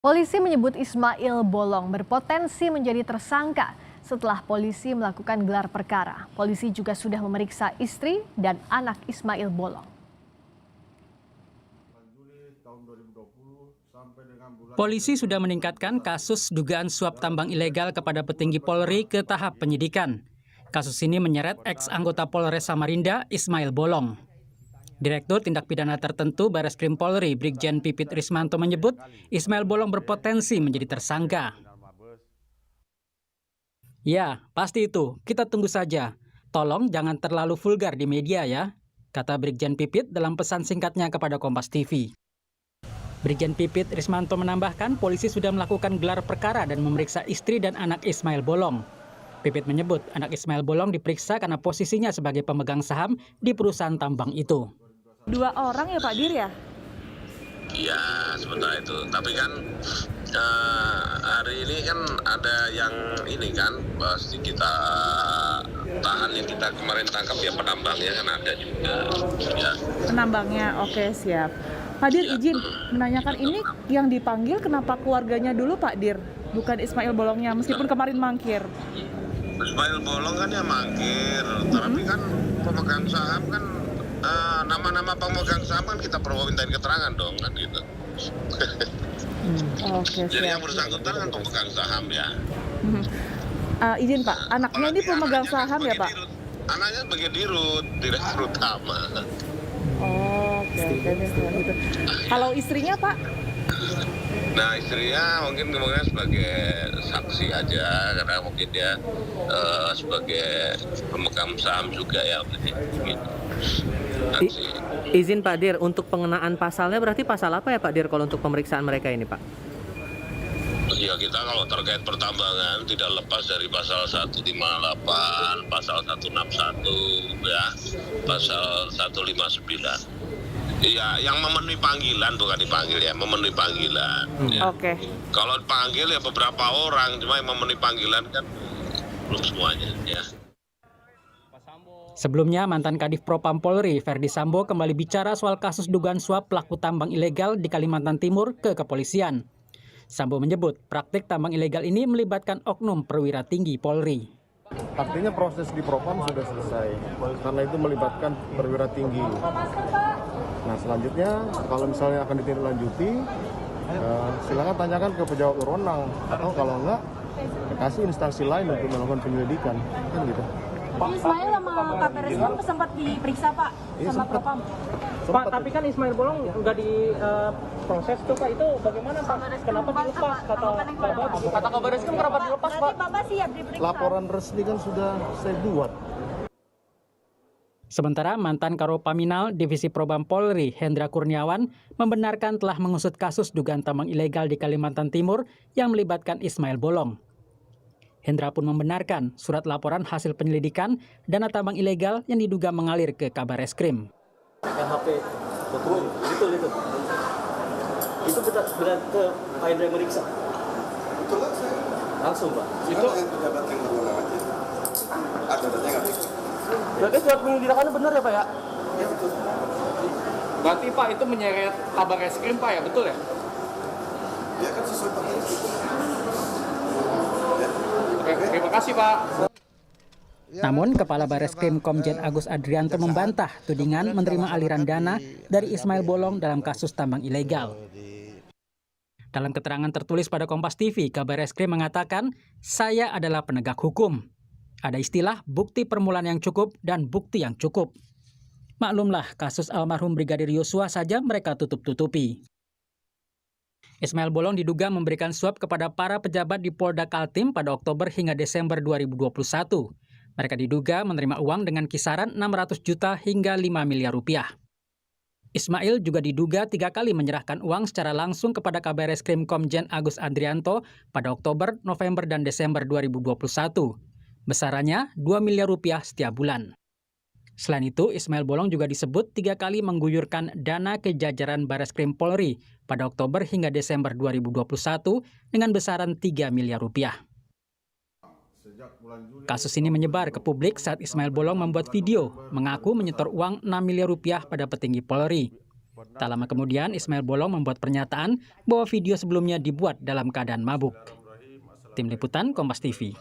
Polisi menyebut Ismail Bolong berpotensi menjadi tersangka setelah polisi melakukan gelar perkara. Polisi juga sudah memeriksa istri dan anak Ismail Bolong. Polisi sudah meningkatkan kasus dugaan suap tambang ilegal kepada petinggi Polri ke tahap penyidikan. Kasus ini menyeret ex-anggota Polres Samarinda, Ismail Bolong. Direktur Tindak Pidana Tertentu Bareskrim Polri, Brigjen Pipit Rismanto menyebut Ismail Bolong berpotensi menjadi tersangka. Ya, pasti itu. Kita tunggu saja. Tolong jangan terlalu vulgar di media ya, kata Brigjen Pipit dalam pesan singkatnya kepada Kompas TV. Brigjen Pipit Rismanto menambahkan polisi sudah melakukan gelar perkara dan memeriksa istri dan anak Ismail Bolong. Pipit menyebut anak Ismail Bolong diperiksa karena posisinya sebagai pemegang saham di perusahaan tambang itu. 2 orang ya Pak Dir ya? Iya, sebenarnya itu. Tapi kan hari ini kan ada yang ini kan, pasti kita tahan yang kita kemarin tangkap ya penambangnya kan ada juga. Ya. Penambangnya, oke siap. Pak Dir izin menanyakan ini yang dipanggil kenapa keluarganya dulu Pak Dir? Bukan Ismail Bolongnya meskipun kemarin mangkir. Ismail Bolong kan ya mangkir, tapi kan pemegang saham kan nama-nama pemegang saham kan kita perlu mintain keterangan dong kan gitu. Oke, Jadi yang siap. bersangkutan kan pemegang saham ya. Izin Pak, anaknya ini pemegang Anaknya kan saham ya sebagai Pak? dirut. Anaknya sebagai dirut, direktur utama. Oke, gitu. Kalau istrinya Pak? Nah istrinya mungkin kemungkinan sebagai saksi aja karena mungkin dia sebagai pemegang saham juga ya gitu. Saksi. Izin Pak Dir, untuk pengenaan pasalnya berarti pasal apa ya Pak Dir kalau untuk pemeriksaan mereka ini Pak? Ya kita kalau terkait pertambangan tidak lepas dari pasal 158, pasal 161 ya, pasal 159. Iya, yang memenuhi panggilan bukan dipanggil ya, memenuhi panggilan. Ya. Oke. Kalau dipanggil ya beberapa orang, cuma yang memenuhi panggilan kan belum semuanya ya. Sebelumnya, mantan Kadif Propam Polri, Verdi Sambo, kembali bicara soal kasus dugaan suap pelaku tambang ilegal di Kalimantan Timur ke kepolisian. Sambo menyebut praktik tambang ilegal ini melibatkan oknum perwira tinggi Polri. Artinya proses di Propam sudah selesai, karena itu melibatkan perwira tinggi. Nah selanjutnya kalau misalnya akan ditindaklanjuti, silakan tanyakan ke pejabat berwenang atau kalau enggak kasih instansi lain untuk melakukan penyelidikan, kan gitu. Ismail sama Kabar Reskrim sempat diperiksa Pak sama Propam. Pak, tapi kan Ismail Bolong nggak diproses tuh Pak, itu bagaimana Pak? Kenapa dilepas? Kata Kabar Reskrim kenapa dilepas Pak? Bapak siap diperiksa. Laporan resmi kan sudah saya buat. Sementara mantan Karopaminal Divisi Propam Polri, Hendra Kurniawan, membenarkan telah mengusut kasus dugaan tambang ilegal di Kalimantan Timur yang melibatkan Ismail Bolong. Hendra pun membenarkan surat laporan hasil penyelidikan dana tambang ilegal yang diduga mengalir ke Kabar Reskrim. HP betul itu benar ke Pak Hendra yang meriksa langsung Pak itu pejabat yang berwenang aja ada datanya nggak berarti surat penyelidikannya benar ya Pak ya? Ya betul. Berarti Pak itu menyeret Kabar Reskrim Pak ya, betul ya? Ya kan sesuai dengan itu. Terima kasih Pak. Namun, Kepala Bareskrim Komjen Agus Adrianto membantah tudingan menerima aliran dana dari Ismail Bolong dalam kasus tambang ilegal. Dalam keterangan tertulis pada Kompas TV, Kabar Reskrim mengatakan, "Saya adalah penegak hukum. Ada istilah bukti permulaan yang cukup dan bukti yang cukup." Maklumlah, kasus almarhum Brigadir Yosua saja mereka tutup-tutupi. Ismail Bolong diduga memberikan suap kepada para pejabat di Polda Kaltim pada Oktober hingga Desember 2021. Mereka diduga menerima uang dengan kisaran 600 juta hingga 5 miliar rupiah. Ismail juga diduga 3 kali menyerahkan uang secara langsung kepada Kabar Reskrim Komjen Agus Adrianto pada Oktober, November, dan Desember 2021. Besarannya 2 miliar rupiah setiap bulan. Selain itu, Ismail Bolong juga disebut 3 kali mengguyurkan dana ke jajaran Bareskrim Polri pada Oktober hingga Desember 2021 dengan besaran 3 miliar rupiah. Kasus ini menyebar ke publik saat Ismail Bolong membuat video mengaku menyetor uang 6 miliar rupiah pada petinggi Polri. Tak lama kemudian, Ismail Bolong membuat pernyataan bahwa video sebelumnya dibuat dalam keadaan mabuk. Tim Liputan Kompas TV.